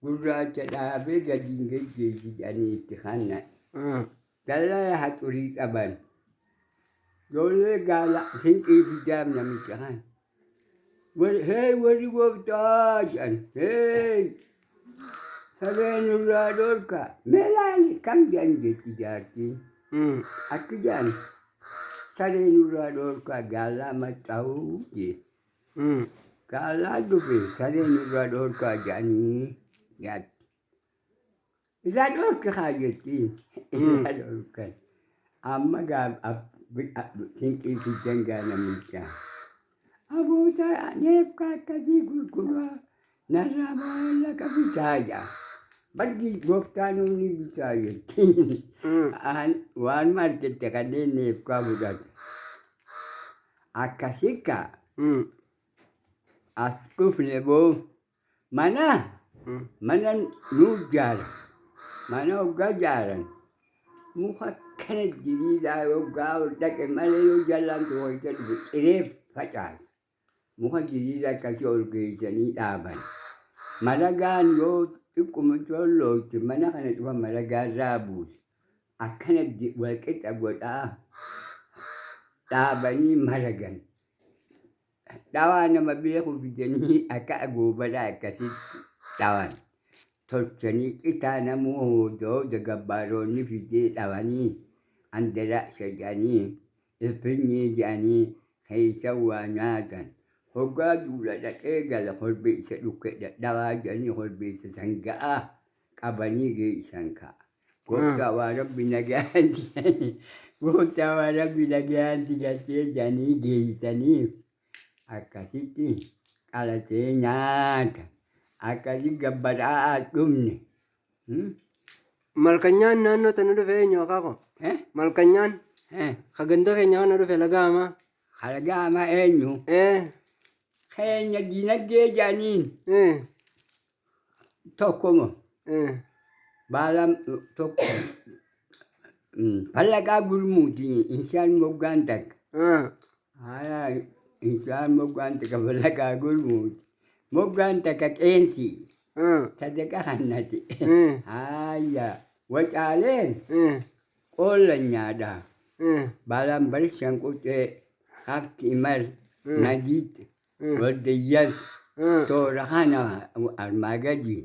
gurraacha dhaabee gadi hin geggeessi jedhanii itti kanna. Dallaa haxurii qaban. Ijoollee gaala sinqii fidaaf namicha kana. Hee warri gooftaa jedhan. Hee saree nurraa dhorkaa. Meelaani kam jedhan jetti jaartiin. Akka jedhan saree nurraa dhorkaa gaalaa maxxanuu jee. Gaalaa dhufe saree nurraa dhorkaa jedhanii yaatti. Isa dhorke haa jettiin. Isa dhorkan. Amma sinqii fidan gaa namichaa. Aboota neefka akkasii gurguraa narraa maallaqa bitaa jedha. Bargi gooftaan humni bitaa jettiin. Waan margette kanneen neefkaa fudhatu. Akkasika as dhufne boo mana nuu jaara. Mana hoggaa jaaran muka kana diriiraa hoggaa ol dhaqe malee yoo jallaan ho'ita dhufe xireef facaasa. Muka diriiraa akkasii ol geessanii dhaaban. Malagaan yoo xiqquma tolootte mana kana cufa malagaa irraa buuse. Akkana walqixa godhaa dhaabanii maragan. Dhawaa nama beeku fidanii akka agoobaraa akkasitti dhawan. Tolchanii qitaa namoo hoodoo gabaaroonni fidee dhawanii andaraasha jedhanii ilfinyii jedhanii keessa waa nyaatan. Hoggaa duula dhaqee gala korbeessa dhukke dhadhawaa jedhanii korbeessa sanga'aa qabanii geessan ka'a. Gooftaa waa rabbi nagaanti gooftaa waa rabbi nagaanti galtee jedhanii geessaniif akkasitti qalatee nyaata. Akkasii gabbaraa dhumne. Malkanyaan naannoo tana dhufe eenyu akaako? Malkanyaan kaganda keenya kana dhufe lagaamaa. Lagaamaa eenyu? Keenya dinagdee jedhaniin tokkuma. Baalam tokko. Fallaqaa gurmuuti insaan moggaan takka. Insaan moggaan takka fallaqaa gurmuuti. Moggaan takka qeensi. Sadaqa kannati. Wacaaleen qoolla nyaadhaa. Baalaan barishaan qotee hafti imar nadiit waldayyas toora kana armaa gadi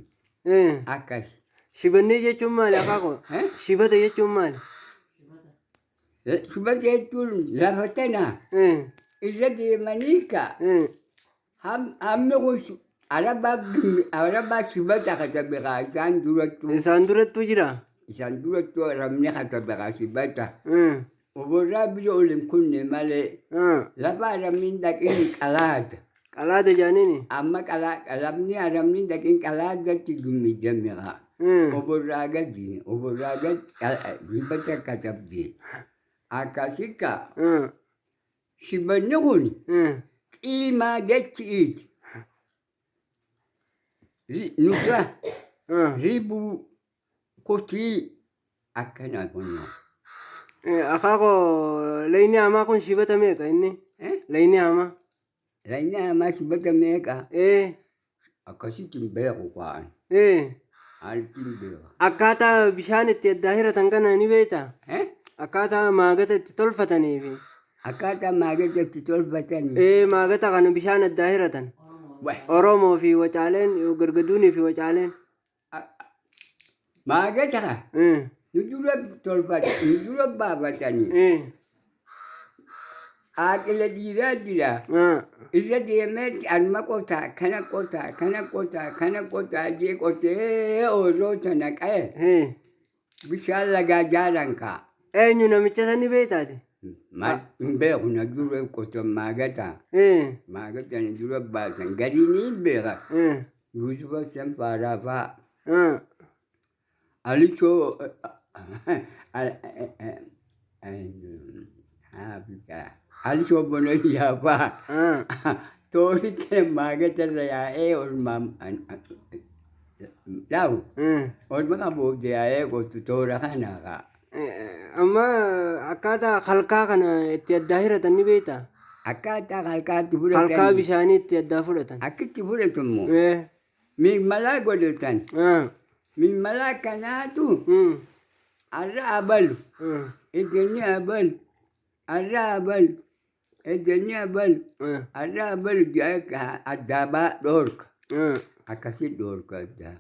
akkas. Shibannee jechuun maali akaako? Shibata jechuun maali? Shibata jechuun lafa tana irra deemanii ka. Hammi kun arabaa shibata katabeekaa isaan durattuu jira? Isaan durattuu ramne katabeekaa shibata. Oborraa biyya olin kunne malee lafa aramni dhaqiin qalaada. Qalaada jaaniini? Amma qalabni aramni dhaqiin qalaadatti gummidamee oborraa gadi shibata katabdee. Akkasika shibanni kun qiimaa jechiiti. Nuka ribuu kotii akkana kunoo. Akaako layni hamaa kun shibata meeqa inni? Layni hamaa? Layni hamaa shibata meeqa? Akkasitti hin beeku kwaan. Haalti hin beeku. Akkaataa bishaan itti addaa hiratan kana ni beektaa? Akkaataa maagata itti tolfataniifi. Akkaataa maagata itti tolfatanii? Maagata kana bishaan addaa hiratan. Oromoo fi Wacaaleen gargaduunii fi Wacaaleen. Maagata nu dura tolfatanii nu dura baafatanii. Haaqila dhiiraa jira. Isa deemee alma qotaa kana qotaa jee qotee ooloo sana qa'e bishaan lagaa jaalan ka'a. Eenyu namicha sani beektaati? Hin beeku na dura qotan maagata. Maagata na dura baasan garii ni beeka. Yuusufa san faaraa fa'a. Alishoo alishoo bonoyyaa fa'a. Toori kana maagata irra yaa'ee olmaan dhawu. Olma kan boobde yaa'ee qotu toora kana ka'a. Amma akkaataa halkaa kana itti addaa hiratan ni beektaa? Akkaataa halkaatti fudhatan. Halkaa bishaanii itti addaa fudhatan. Akkitti fudhatu immoo Min malaa godhatan. Min malaa kanaatu har'a abalu. Ejjenni abalu. Har'a abalu. Ejjenni abalu. Har'a abalu jedhee addaabaa dhoorka. Akkasii dhoorka addaa.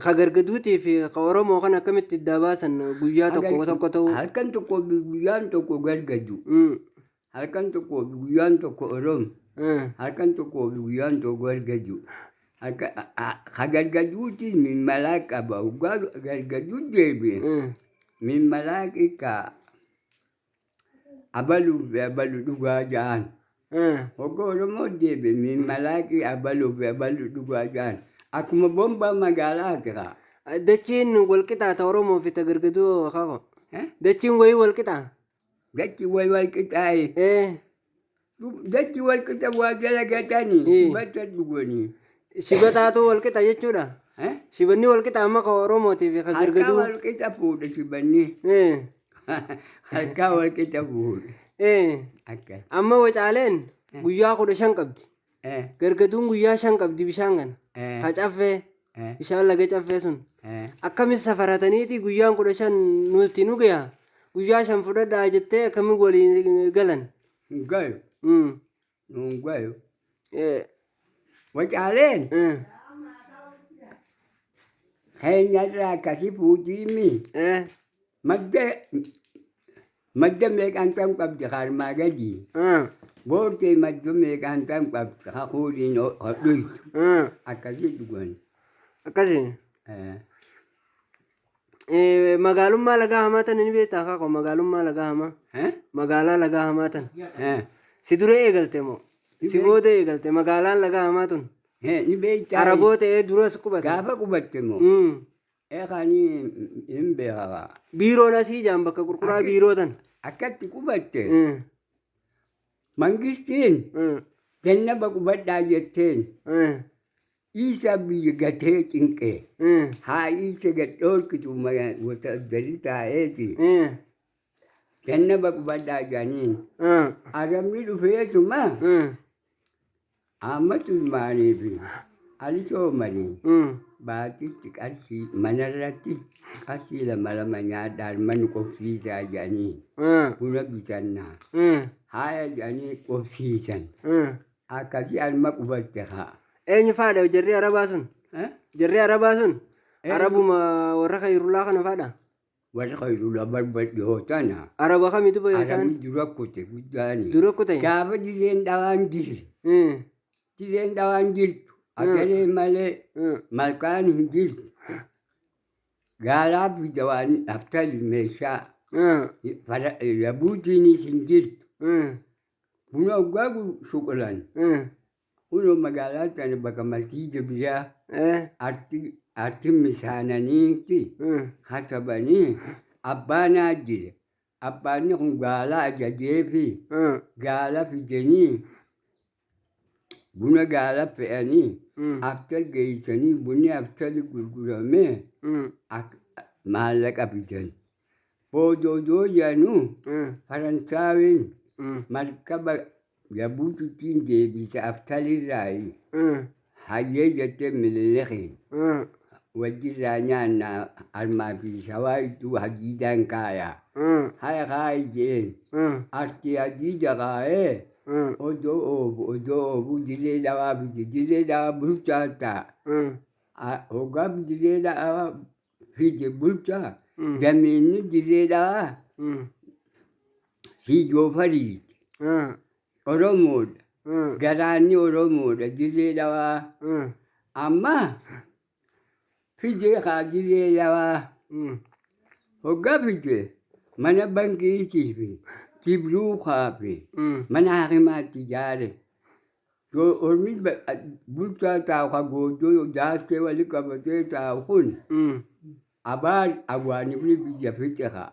Ka gargaduutii fi ka Oromoo kan akkamitti adda baasan guyyaa tokko ta'uu. Halkan tokko guyyaan tokko gargadu. Halkan tokko guyyaan tokko Oromoo. Halkan tokko guyyaan tokko gargadu. Ka gargaduuti min malaa qaba. Gargaduu deebi'e. Min malaaqi ka abaluu fi abalu dhugaa ja'an. Hogga Oromoo deebi'e min malaaqi abaluu fi abalu dhugaa ja'an. Akkuma bombaa magaalaa jira. Dachiin walqixaa ta Oromoo fi ta gargaduu akaako. Dachiin wayii walqixaa. Dachi wayii walqixaa. Dachi walqixa waa jala gatanii. Shibata dhuganii. Shibataatu walqixa jechuudha. Shibanni walqixa amma ka Oromootii fi ka gargaduu. Harkaa walqixa fuudha shibanni. Harkaa walqixa fuudha. Amma wacaaleen guyyaa 15 qabdi. Gargaduun guyyaa 5 qabdi bishaan kana. Ka caffee bishaan laga caffee sun. Akkamis safarataniiti guyyaan 15 nuti nu gayaa. Guyyaa 5 fudhadhaa jettee akkamiin waliin galan. Gayu. Gayu. Wacaaleen. Keenyarraa akkasii fuutiimi. Madda meeqaan ta'u qabdi harmaa gadi. Boortee madda meeqaan ta'u qabdi hafuudhiin hodhuytu. Akkasii dhugan. Akkasii. Magaalummaa lagaa hamaatan ni beektaa akaako magaalummaa lagaa hamaa. Magaalaa lagaa hamaatan. Si duree eegalte moo? Si booda eegalte magaalaan lagaa hamaa tun. Ni beektaa. Araboota duras qubate. Gaafa qubatte moo? Eeqanii hin beekaa. Biiroon asii jaan bakka qurquraa biirootan. Akkatti qubatte. Mangistiin jannaba qubadhaa jetteen. Isa biyya gatee cinqee. Haa isa gadhoorkitu wata gadi taa'eeti. Jannaba qubadhaa jaaniin. Arabni dhufeetuma. Ammatu maaniifi alisoo marii. Baatitti qarshii manarratti qarshii lama nyaadhaan manni qofsiisaa jaanii. Buna bitannaa. Haaya jaanii qofsiisan. Akkasii alma qubatte haa. Eenyu faadha jarri Arabaa sun? Jarri Arabaa sun? Arabuma warra Khayrulaa kana faadha? Warra Khayrulaa barbadhoo tana. Araba kamitu bahe isaan? Arabni dura kute guddaani. Dura kute? Gaafa dirreen dhawaan jirti. Dirreen dhawaan jirtu. Akaree malee malkaan hin jirtu. Gaalaa fi dawaan aftali meeshaa. Yabuutiinis hin jirtu. Buna oggaa shuqulan. Uno magaalaa sana bakka masjiida biraa arti misaananiiti katabanii abbaanaa jira. Abbaanni kun gaalaa ajajee fi gaala fidanii buna gaala fe'anii aftal geessanii bunni aftali gurguramee maallaqa fidan. Boododoo jedhanu Faransaawiin markaba Yabuutittiin deebisa aftalirraayi. Hayyee jettee milileqi. Wajjirraa nyaannaa armaa fi shawaayituu hajiidhaan kaayaa. Haya kaayi jeen. Arti hajiida kaayee. Odoo oofu dirree dhawaa fide. Dirree dhawaa bulchaa ta'a. Hoggaa dirree dhawaa fide bulchaa. Dameenni dirree dhawaa. Siijoo fariiti. Oromoodha. Garaanni Oromoodha. Dirree dhawaa. Amma fidee haa dirree dhawaa. Hoggaa fidee mana bankiitii fi kibruu kaafe mana hakimaatti ijaare. Ormi bulchaa taa'u ka goojoo daaskee wali qabatee taa'u kun abaar awwaaniif biyya fixe haa.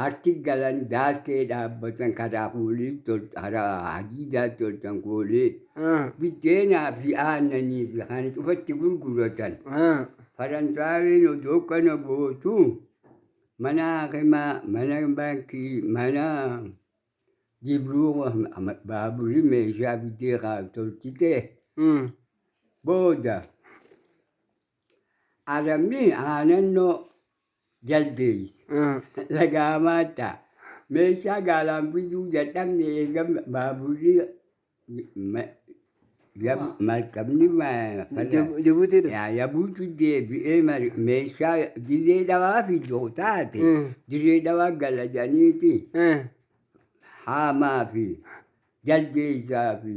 Arti galan daaskee dhaabbatan karaa kuulii karaa hajiidaa tolchan kuulii. Biddeenaa fi aannanii fi kan cufatti gurguratan. Faransaawiin odoo kana gootu mana hakimaa, mana baankii, mana jibruu baaburri meeshaa biddee haa tolchite. Booda Aramni aanannoo jaldeessi. Lagaamaata. Meeshaa gaalaan bituu dadhabne eegam baaburri markabni yabuutu deebi'ee meeshaa dirree dhawaa fidoo taate dirree dhawaa gala jedhaniiti haamaa fi jaldeessaa fi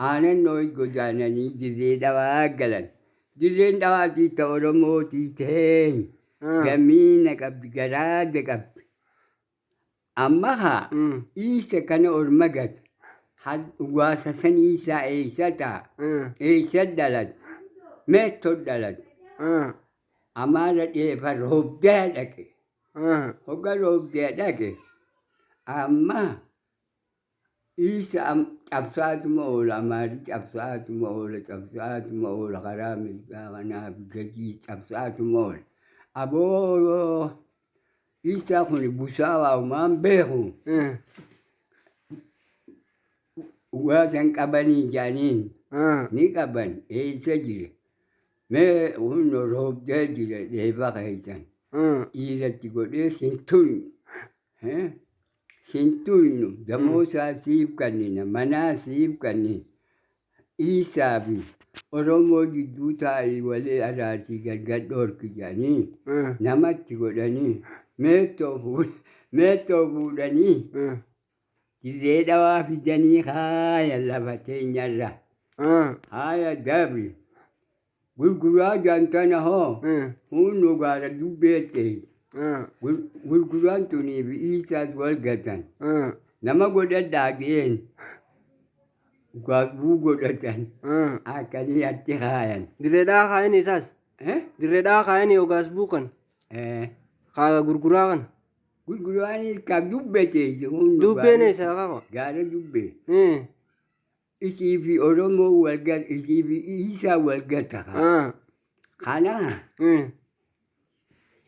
aanannoo godaananii dirree dhawaa galan. Dirreen dhawaatii ta Oromootii ta'een gamiina qabdi garaada qabdi. Amma haa isa kana orma gata. Uwaasa san isaa eessa ta'a? Eessa dhalate? Meettoo dhalate? Amaara dheefa roobdee dhaqe. Hogga roobdee dhaqe. Amma isa cabsaatuma oola. Amaari cabsaatuma oola. Karaa mirgaa kanaa fi gadi cabsaatuma oola. Aboo isa kun busaa waamaan beeku. Waasan qabanii jedhaniin ni qaban eessa jire mee hundi roobdee jire dheeba keessan dhiiratti godhee sintuynu damoosaa siif kannina manaa siif kannina Isaa fi Oromoo gidduu taa'ee walii araatii gargar dhoorki jedhanii namatti godhanii meettoo fuudhanii dirree dhawaa fidanii haaya lafa teenyarra haaya dabri gurguraa jaantana hoo hundu gaara dubbeette gurguraan tunii fi isaas wal gatan nama godhadhaa ga'een gaabuu godhatan akkanii atti haayan. Dirreedhaa kaayan isaas? Dirreedhaa kaayan yookaas buukan? Kaa gurguraa kana? Gurguraanis ka dubbete. Dubbeen isaa qaba? Gaara dubbee. Isii fi Oromoo walgata, isii fi Isaa walgata. Kanaa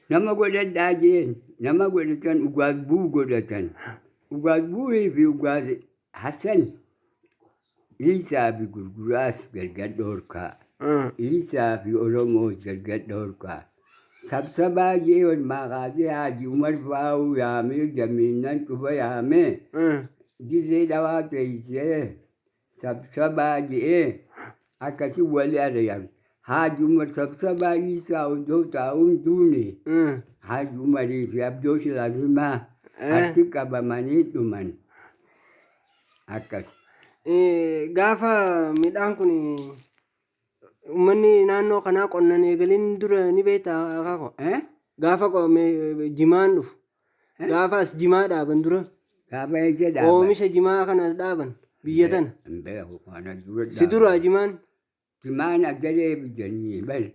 nama godhadhaa jeen, nama godhatan ugaas buu godhatan. Ugaas bu'ii fi ugaas Hassan Isaa fi gurguraas gargar dhoorkaa. Isaa fi Oromoo gargar dhoorkaa. Sabsabaa jee wal maqaasee Haaji Umar Faa'uu yaamee jamiinan dhufa yaamee dirree dhawaa teessee sabsabaa jee akkasii wali ari'ame. Haaji Umar sabsabaa Isaa odoo taa'uun duune Haaji Umarii fi Abdoo Shilasimaa achi qabamanii dhuman akkas. Gaafa midhaan kun uummanni naannoo kanaa qonnan eegaliin dura ni beektaa akaako? Gaafa jimaan dhufu. Gaafa as jimaa dhaaban dura. Gaafa eessa dhaaban? Oomisha jimaa kanas dhaaban biyya tana. Si dura jimaan? Jimaan agaree bijanii bari.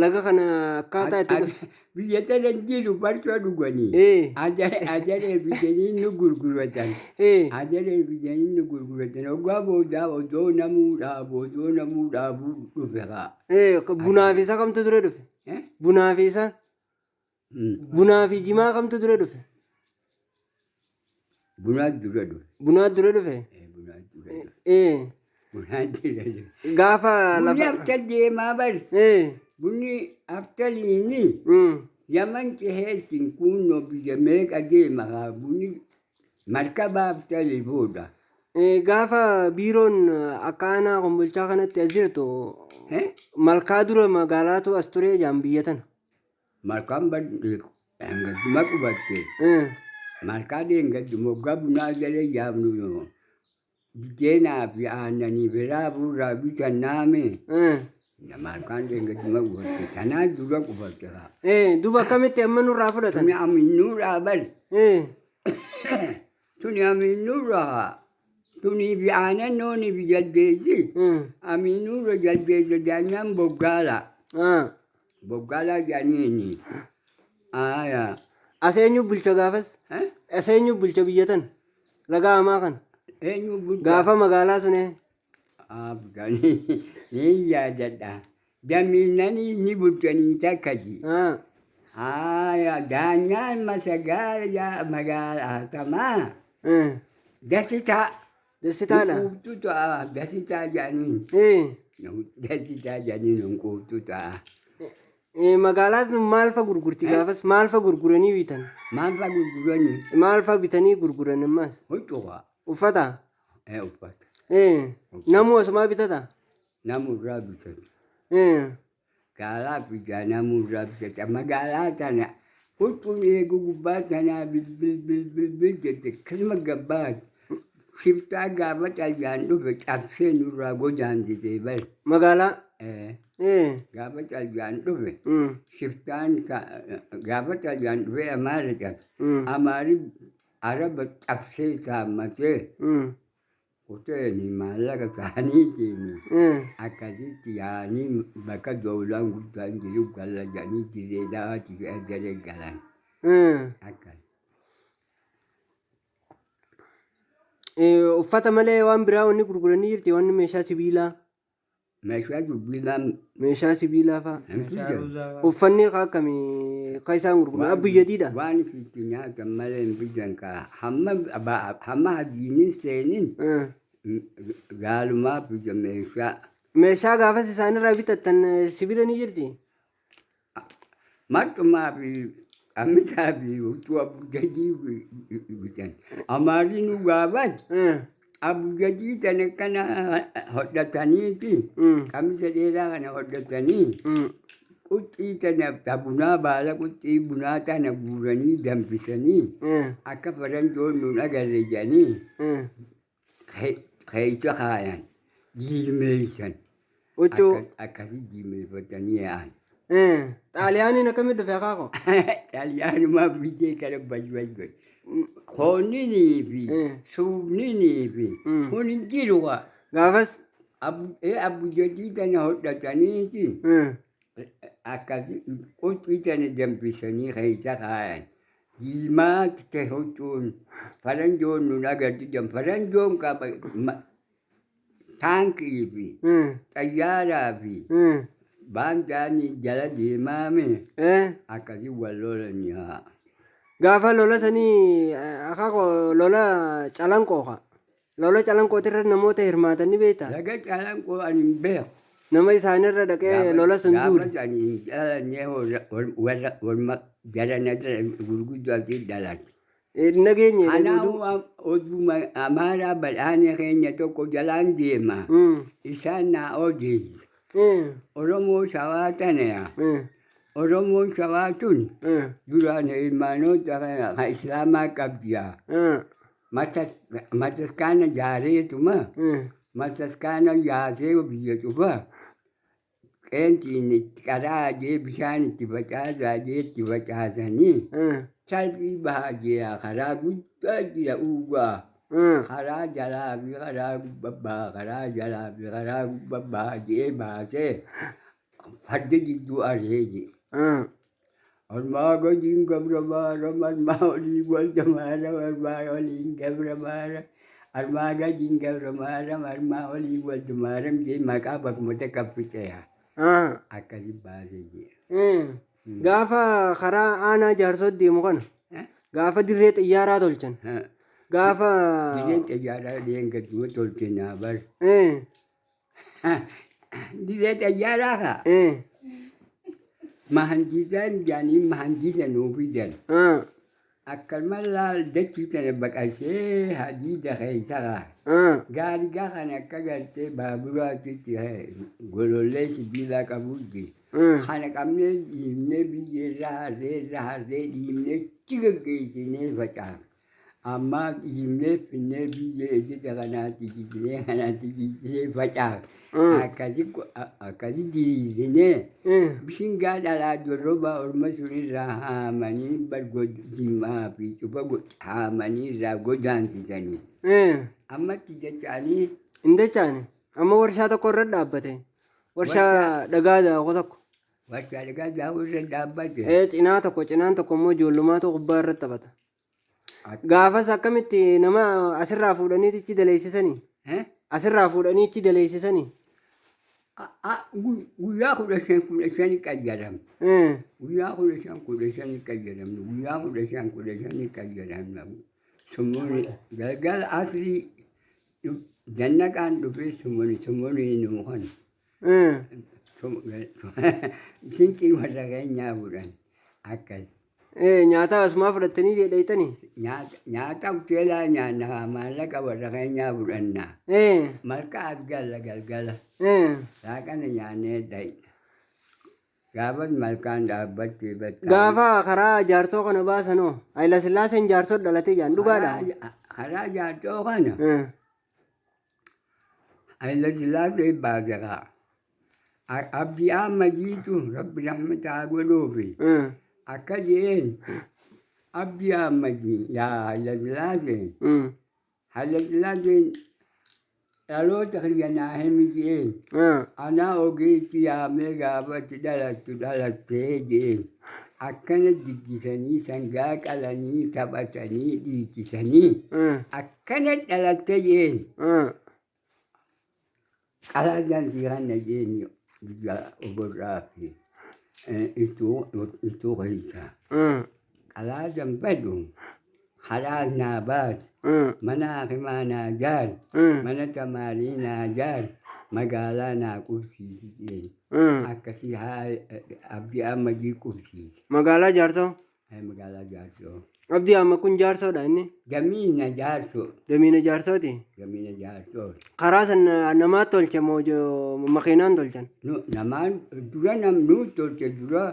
Laga kana akkaataa itti dhufe. Biyya tana jiru barcoo dhuganii. Ajaree bijanii nu gurguratan. Ajaree bijanii nu gurguratan. Oggaa boodaa odoo namuu dhaabu dhufe kaa. Bunaa fi isaa kamtu dura dhufe? Bunaa fi isaa? Bunaa fi jimaa kamtu dura dhufe? Bunaa dura dhufe. Bunaa dura dhufe? Gaafa lafa. Bunni aftal deemaa bari. Bunni aftaliini. Yaman ceheertiin kunnoo biyya meeqa deema haa bunni markaba aftalii booda. Gaafa biiroon akka aanaa kombolchaa kanatti as jirtu malkaa dura magaalaatu as ture jaan biyya tana. Malkaan gaduma qubatte. Malkaa deengatti moggaa bunaa jalee yaamnu yoo. Bijeenaa fi aannanii biraa fuurraa bitan naame. Malkaan deengatti qubatte. Tanaa dura qubatte haa. Duuba akkamitti amma nurraa fudhatan? Tuni aminuurraa bari. Tuni aminuurraa. Tuni fi aanannooni fi jaldeessi. Aminuurra jaldeessa jaanyaan boggaala. Boggaala jaaniini. As eenyu bulcha gaafas? As eenyu bulcha biyya tana? Laga hamaa kana? Eenyu bulcha? Gaafa magaalaa sunee? Ni yaadadha. Jamiinanii ni bulchanii takkati. Daanyaan magaalaa tamaa. Dasitaa. Dasitaadha? Nuquuftu ta'a. Dasitaa jaaniin. Dasitaa jaaniin nuquuftu ta'a. Magaalaas maal fa gurgurti gaafas maal fa gurguranii bitan? Maal fa gurguranii? Maal fa bitanii gurguran ammas? Huccuu. Uffata? Uffata. Namuu asumaa bitata? Namurraa bitata. Gaalaa bitaa namurraa bitata. Magaalaa tana huccuun eeguu gubbaa tanaa bilbil jette akkasuma gabbaati. Shiftaa gaafa calyaan dhufe cabsee nurraa godaantite bari. Magaalaa? Gaafa calyaan dhufe shiftaan gaafa calyaan dhufe amaara cabe. Amaari araba cabsee saammatee kuteeni maallaqa isaaniitiin akkasitti yaa'anii bakka doolaan guddaan jiru gallajanii dirree daawwati garee galan. Akkas. Uffata malee waan biraa wanni gurguranii jirti wanni meeshaa sibiilaa. Meeshaa sibiilaa. Meeshaa sibiilaa fa'a. Uffanni akkamii kan isaan gurguran abbiyyatiidha. Waan itti nyaatan malee hin bitan kaa hamma hadiinin seeniin gaalumaa bita meeshaa. Meeshaa gaafas isaanirraa bitattan sibiila ni jirti. Marxumaa fi Amisaa fi huccuu abujajii bitan. Amaariin gaafas abujajii tana kana hodhataniiti. Kamisa dheeraa kana hodhatanii. Quxxii tana bunaa baala quxxii bunaa tana guuranii danfisanii. Akka faranjoon nuun agarre jedhanii. Keessa kaayan. Diimeessan. Huccuu. Akkasii diimeeffatanii yaa'an. Xaaliyaaniin akkamitti dhufee akaako? Xaaliyaanuma biyyee kana balbalgoon. Hoonninii fi suufninii fi kun hin jiru waa. Gaafas? Abujajii tana hodhataniiti. Akkasii quxxii tana danfisanii keessa kaayan. Diimaa ta'e huccuun faranjoon nuun agarti jedhan faranjoon qaba taankii fi xayyaaraa fi baantaanii jala deemaame akkasii wal lolanii haa. Gaafa lola sanii akaako lola calanqooqa. Lola calanqootirra namoota hirmaatanii beektaa? Laga calanqoo ani hin beeku. Nama isaanirra dhaqee lola sun duuri. Gaafa sanii hin dhalannee warra jaranata gurguddootii dhalate. Nageenya. Anaa oduma amaaraa badhaanee keenya tokko jalaan deema. Isaan naa odeessa. Oromoo shawaa tana Oromoon shawaa tun duraan ilmaanota kan islaamaa qabdiyaa. Mataskaana jaareetuma mataskaana yaasee biyya cufa qeentiin qaraa jee bishaan itti facaasaa jee itti facaasanii salphii bahaa jee karaa guddaa jira uugaa. Karaa jalaa fi karaa gubbaa karaa jalaa fi karaa gubbaa jee baasee farda jidduu areege. Ormaa gadiin gabra maara marmaa olii walda maara marmaa oliin gabra maara armaa gadiin gabra maara marmaa olii walda maara jee maqaa bakkuma takka fixeera. Akkasii baasee jee. Gaafa karaa aanaa jaarsoo deemu kana gaafa dirree xiyyaaraa tolchan. Gaafa dirreen xiyyaaraa deemgatu tolche naa bar. Dirree xiyyaaraa kaa. Mahandisaan jaanii mahandisa nuu fidan. Akkasuma laal dachii tana baqasee hadiida keessa kaa. Gaarigaa kan akka gartee baaburaatitti golollee sibiilaa qabuuti. Kana qabnee dhiibnee biyyeerraa harree dhiibnee achi gaggeessinee facaafa. Amma dhiibnee finnee biyyee ejjeta kanaatti jijjiiree facaafa. Akkasii diriirsinee bishingaa dhalaa dorroba orma sunirraa haamanii bargojimaa fi cufa haamanii irraa godaansisanii. Ammatti dachaanii. Hin dachaane amma warshaa tokko irra dhaabbate. Warshaa dhagaa daakuu tokko. Warshaa dhagaa daakuu irra dhaabbate. Cinaa tokko immoo ijoollumaa tokko gubbaa irratti taphata. Gaafas akkamitti nama asirraa fuudhanii ichi daleessisanii? Asirraa fuudhanii ichi daleessisanii? Guyyaa 15 qayyadamne. Guyyaa 15 qayyadamne. Guyyaa 15 qayyadamne. Sumuni galgala asrii dannaqaan dhufee sumuni nuu kan. Sinqii warra keenyaa fuudhan akkas. Nyaata asumaa fudhattanii dheedheeytanii? Nyaata hoteelaa nyaanna maallaqa warra keenyaa fudhanna. Malkaa as galla galgala. Saaqana nyaannee dhayna. Gaafas malkaan dhaabbatti bakka. Gaafa karaa jaarsoo kana baasanoo Hayila Sillaaseen jaarsoo dhalatee jaan dhugaadha. Karaa jaarsoo kana Hayila Sillaasee baase kaa. Abdii Ahmadiitu rabbi rahmataa godhuufi. Akka jeen Abdii Ahmadii yaa Hayila Sillaaseen. Hayila Sillaaseen dhaloota kiyya naa himi jeen. Anaa ogeetti yaamee gaafatti dhalattee jeen. Akkana diggisanii sangaa qalanii taphatanii dhiichisanii. Akkana dhalattee jeen. Qalaa jansii kana jeen biyya oborraa fi ituu keessa. Qalaa janbadu halaal naa baas. Mana hakimaa naa jaar. Mana tamaarii naa jaar. Magaalaa naa qubsiisi. Akkasii Abdii Ahmadii qubsiise. Magaalaa jaarsoo? Magaalaa jaarsoo. Abdii Ahmad kun jaarsoodha inni? Jamiina jaarsoo. Jamiina jaarsooti? Jamiina jaarsoo. Karaa san namaatti tolche moo makiinaan tolchan? Namaan dura nuti tolche dura.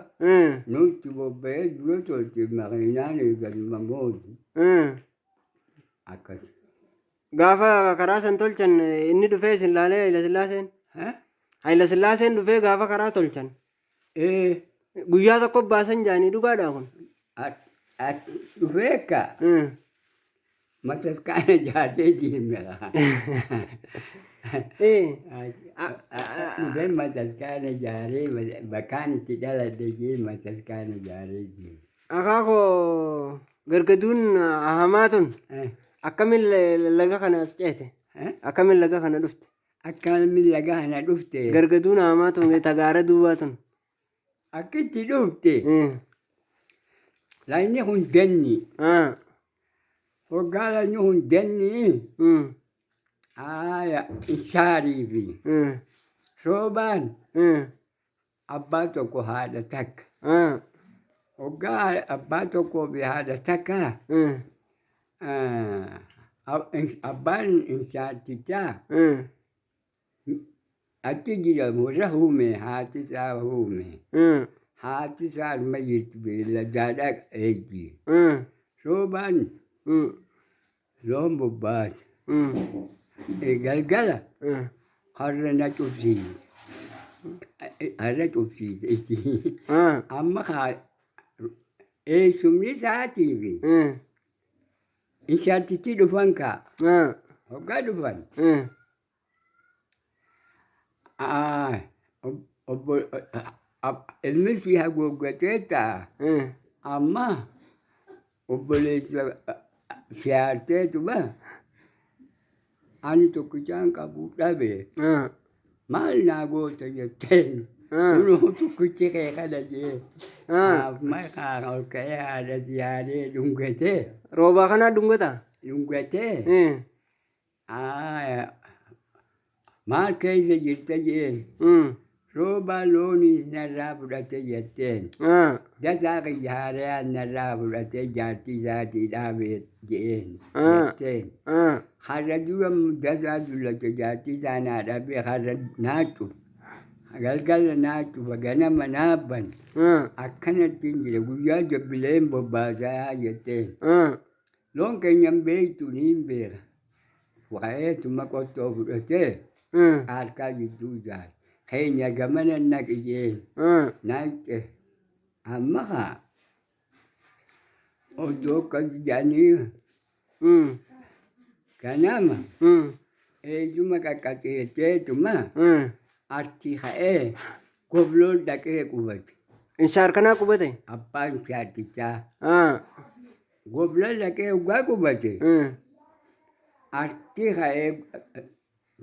Nuti bobba'ee dura tolche makiinaan eegalma mooti. Akkas. Gaafa karaa san tolchan inni dhufee isin laalee Hayila Sillaaseen? Hayila Sillaaseen dhufee gaafa karaa tolchan? Guyyaa tokko baasan jaanii dhugaadha kun? Dhufee ka. Mataskaana jaaree deemee. Dhufee mataskaana jaaree bakkaan itti dhaladhe jee mataskaana jaaree deemee. Akaakoo gargaduun ahamaatun akkamiin laga kana as ceete? Akkamiin laga kana dhufte? Akkamiin laga kana dhufte? Gargaduun ahamaatun tagaara duubaatun. Akkitti dhufte? Lagni kun danni. Hoggaa lagni kun danni. Ishaarii fi soobaan abbaa tokko haadha takka. Hoggaa abbaa tokkoo fi haadha takka. Abbaan insaattichaa achi jedhamu irra huume haati isaa huume. Haati isaa arma jirti beelladaadha eegdi. Soobaan loon bobbaase. Galgala har'a na cufsiise. Har'a cufsiise. Amma eessumni isaatiifi insaattichi dhufan kaa. Hoggaa dhufan. Ilmi si haguuggatee ta'a. Amma obboleessa siyaarteetuma ani tokkichaan qabu dhabe. Maal naa goota jetteen. Kunoo tokkichi kee kana jee. Maqaa ol ka'ee haadha siyaaree dhungatee. Roobaa kanaa dhungataa? Dhungatee. Maal keessa jirta jeen. Roobaa loonii narraa fudhate jetteen. Dasaa qiyyaaree narraa fudhatee jaartii isaatii dhaabee jeen jetteen. Har'a dura dasaa dullate jaartii isaa naa dhaabee har'a naachuuf. Galgala naachuuf ganama naabban. Akkanattiin jira guyyaa jabbileen bobbaasaa jetteen. Loon keenyan beektu niin beeka. Waa'eetuma qottoo fudhatee harkaa jidduu jaal. Keenya gamana naqi jeen. Naqxe. Amma kaa. Oddoo akkas jedhanii. Ganama. Eeyyuma qaqqaxeetteetuma. Artii ka'ee gobloon dhaqee qubate. Inshaar kanaa qubate? Abbaan insaattichaa. Gobloon dhaqee waggaa qubate. Artii ka'ee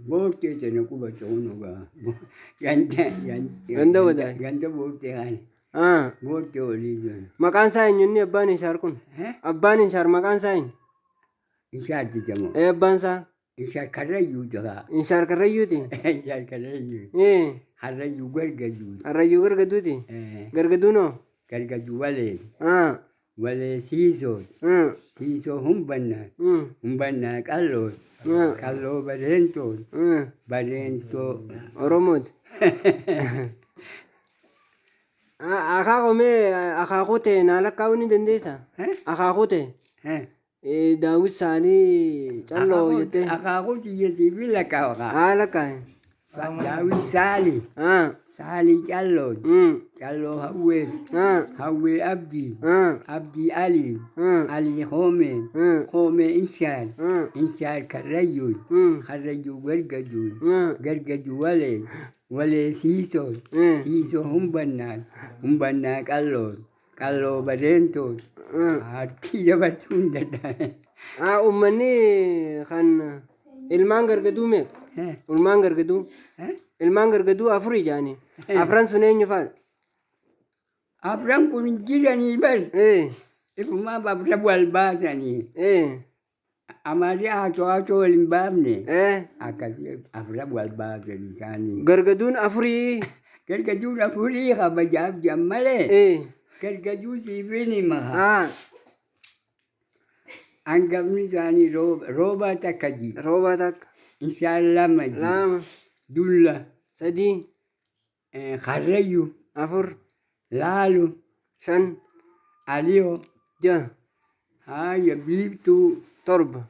boortee sana qubate hunugaa. Ganda wadaa? Ganda boortee kana. Boortee olii jiru. Maqaan isaa eenyunni abbaan inshaar kun? Abbaan inshaar maqaan isaa eenyu? Insaatticha moo? Abbaan isaa? Inshaar Karrayyuu jira. Inshaar Karrayyuuti? Inshaar Karrayyuu. Harrayyuu gargaduu. Harrayyuu gargaduuti. Gargaduunoo. Gargaduu walee. Walee siisoo. Siisoo humbannaa. Humbannaa qalloo. Qalloo bareentoo. Bareentoo. Oromooti. Akaakuu mee akaakuu ta'e naa lakkaa'uu ni dandeessaa? Akaakuu ta'e. Daawwit Saalii Calloo jettee. Akaakuu xiyyeetii fi lakkaa'u. Lakkaa'e. Daawwit Saalii. Saalii Calloo. Calloo Hawwee. Hawwee Abdii. Abdii Alii. Alii Hoomee. Hoomee Inshaar. Inshaar Karrayyuu. Karrayyuu Gargaduu. Gargaduu Walee. Walee Siisoo. Siisoo Humbannaa. Humbannaa Qalloo. Qalloo Bareentoo. Harkii dabarsuu hin danda'e. Uummanni kan ilmaan gargaduu meeqa? Ilmaan gargaduu. Ilmaan gargaduu afurii jaanii. Afran sun eenyu fa'a? Afran kun jiranii bar. Ifumaa babra wal baasanii. Amali haatoo wal hin baafne. Akkasii afra wal baasanii isaanii. Gargaduun afurii. Gargaduun afurii kabajaaf jammalee. Gargaduu siifin himaa. Hangafni isaanii roobaa takka ji. Roobaa takka. Isaan lama ji. Lama. Dulla. Sadii. Karrayyuu. Afur. Laalu. Shan. Aliyoo. Jaha. Haaya biiftuu. Torba.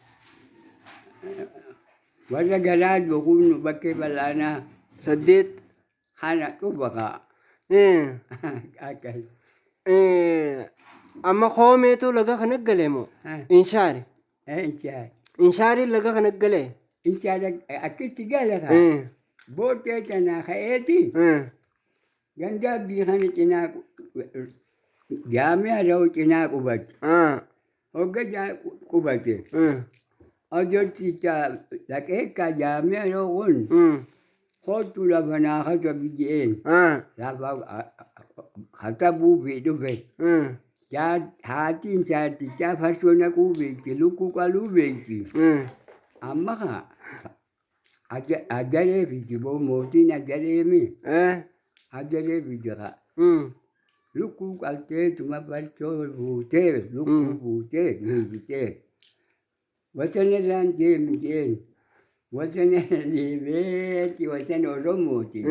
Warra garaa dhuguun bakkee bal'aanaa. 8. Kana dhufa kaa. Akkas. Amma hoomeetu laga kana galee moo? Inshaari. Inshaari. Inshaari laga kana galee. Inshaari akkitti gala kaa. Booddee kanaa ka'eeti. Ganda abdii kana cinaa jaamia ta'u cinaa qubate. Hogga qubate. Ajorticha dhaqeekka jaamia ta'u kun. Kootu lafa naa kata biyyeen. Lafa katabuu fi dhufe. Haatiin saartichaa farsoo naquu beekti, lukkuu qaluu beekti. Amma kaa adaree fiti boo mootiin adaree mi? Adaree fiti kaa. Lukkuu qalteetuma farsoo fuutee, lukkuu fuutee, hiisitee. Wasana irraan deemi jeen. Wasana deemeeti wasana Oromooti.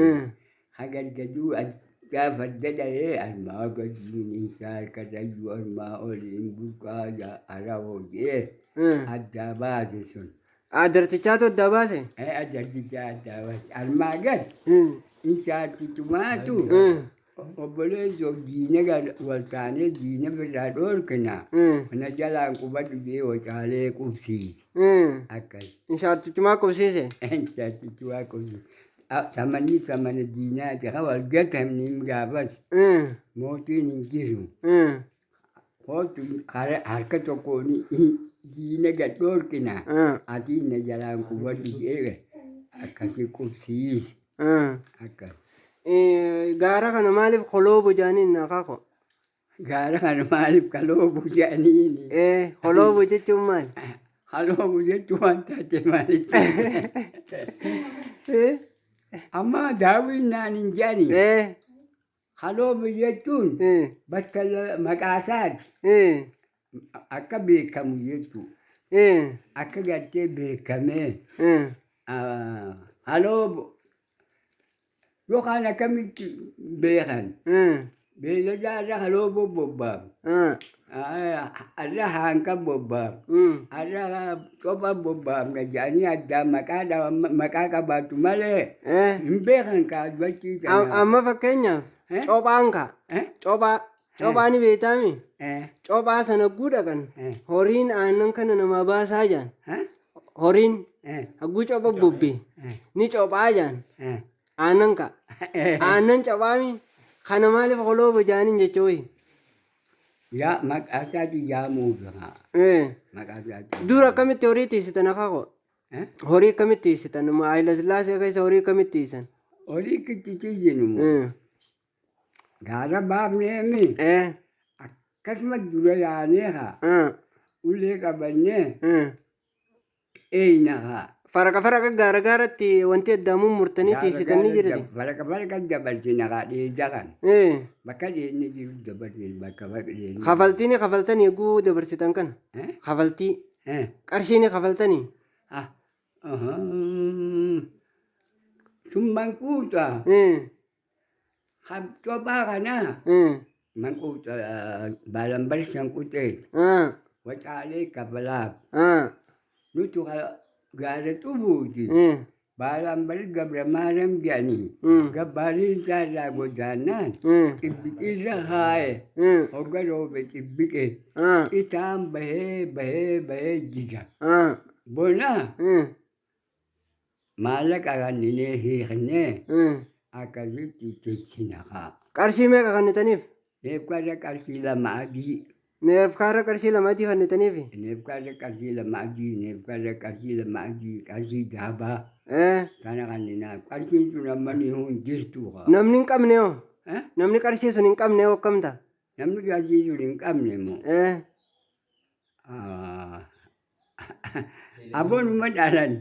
Hagargaduu gaafa dadhabee almaa gadiin isaa Karrayyuu almaa oliin buqqaa harawoo jee adda baase sun. Adartichaatu adda baase? Adartichaa adda baase. Almaa gad isaartichumaatu obboleessoo diina wal taanee diina birraa dhoorkina. Kana jalaan qubadhu jee wacaalee qubsiise. Akkas. Isaartichumaa qubsiise? Isaartichumaa qubsiise. Samana diinaati haa wal gatamni gaafas. Mootiin hin jiru. Kootu harka tokkoon diina gad dhoorkina. Ati na jalaan qubadhu jee akkasii qubsiise. Akkas. Gaara kana maaliif koloobu jaaniin akaako? Gaara kana maaliif koloobu jaaniin? Koloobu jechuun maali? Koloobu jechuun waan taate maalitti? Amma daawwinnaan hin jaani. Koloobu jechuun bakka maqaasaati. Akka beekamu jechuudha. Akka gartee beekamee. Koloobu. Yookaan akkamitti beekan. Beeylada irra koloobu bobbaabu. Irra haanqa bobbaabu. Irra copha bobbaabna jedhanii addaan maqaa qabaatu malee hin beekan kaasbachii sana. Amma fakkeenyaaf cophaan kaa. Cophaa ni beektaami? Cophaa sana guudhakan horiin aannan kana namaa baasaa jaan. Horiin hagguu copha bobbee ni cophaa jaan. Aannan kaa. Aannan cabaami kana maaliif koloobu jaaniin jechuun? Yaa maqaasaati jaamuuf. Dura akkamitti horii tiisitan akaako? Horii akkamitti tiisitan? Haayila Sillaasee keessa horii akkamitti tiisan? Horii kitti tiisinu. Gaara baafnee mi? Akkasuma dura yaanee haa. Ulee qabannee eeyna haa. Faraqa gaaragaaratti wanti addaamuun murtanii teessitanii jirti. Faraqa dabarsina dhiyeessaa kan. Bakka dhiyeenya jiru dabarsine bakka dhiyeenya. Kafaltiin kafaltanii eeguu dabarsitan kan. Kafaltii. Qarshiin kafaltanii. Sun manquuta. Coba kana. Manquuta balan barsan kutee. Wacaalee kabalaaf. Nuti gaara xufuuti. Balan bari gabra maaram jedhanii. Gabbariin isaarraa godaannaan. Xibbiqiirra haaye. Hogga roobe xibbiqe. Isaan bahee jiga. Bona. Maallaqa kanneen hiiknee. Akkasitti teessina kaa. Qarshii meeqa kannitaniif? Neefkaarra qarshii lama adii. Neefkaarra qarshii lama adii kannitaniif? Neefkaarra qarshii lama adii, neefkaarra qarshii lama adii, qarshii daabaa. Kana kanninaaf. Qarshiin sun amma ni hin jirtu kaa. Namni hin qabne hoo? Namni qarshii sun hin qabne hoo akkamta? Namni qarshii sun hin qabne moo? Abboonuma dhaalan.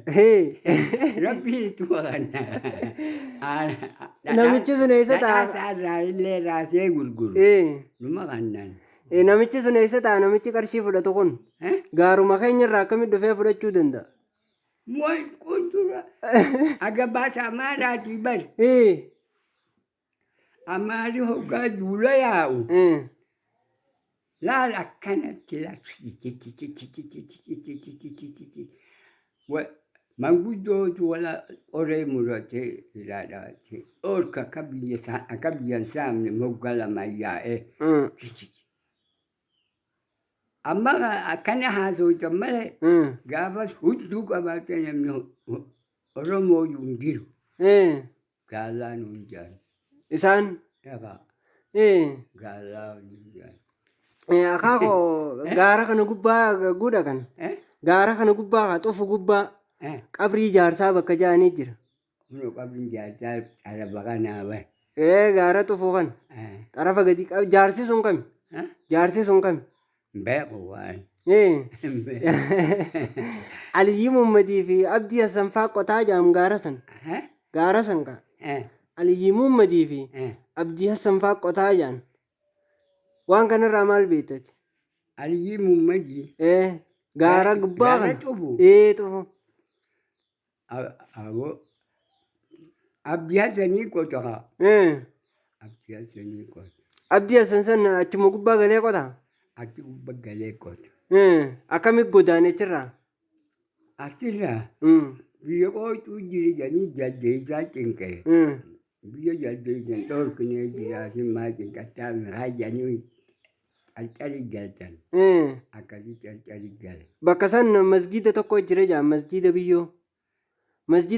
Rabbi itti wakana. Namichi sun eessa ta'a? Dhaasaarraa illee raasee gurguru. Numa kannan. Namichi sun eessa ta'a? Namichi qarshii fudhatu kun gaaruma keenyarraa akkamitti dhufee fudhachuu danda'a? Mooy kuntura. Aga baasa amaaraatii bari. Amaari hoggaa duula yaa'u. Laal akkanatti manguddootu wala qoree muratee ilaalaati. Orka akka biyyan saamne mogga lama yaa'ee. Amma akkana haasawutan malee gaafas hudduu qabaatee namni Oromoo hin jiru. Gaallaan hin jiran. Isaan? Gaallaan hin jiran. Akaakoo gaara kana gubbaa gudha kan. Gaara kana gubbaa haa xufu gubbaa qabrii jaarsaa bakka ja'anii jira. Kun qabrii jaarsaa xarafa kanaa bari. Gaara xufu kan. Xarafa gadi jaarsi sun kami? Jaarsi sun kami? Beeku waan. Aliyyii Muhammadii fi Abdii Hassan faa qotaa jaamu gaara san. Gaara san ka. Aliyyii Muhammadii fi Abdii Hassan faa qotaa jaan. Waan kanarraa maal beektati? Aliyyii Muhammadii. Gaara gubbaa kan. Gaara xufu. Xufu. Abdii Hassanii qota kaa. Abdii Hassanii qota. Abdii Hassan san achuma gubbaa galee qotaa? Achi gubbaa galee qota. Akkamitti godaane achirraa? Achirraa? Biyya qootuu jiri jedhanii jaldeessaa cinqee. Biyya jaldeessan dhorkinee jiraasin maa cinqattaa miraa jedhanii calcali galtan. Akkasii calcali gale. Bakka san masgiida tokko jira jaa masgiida biyyoo. Masgiida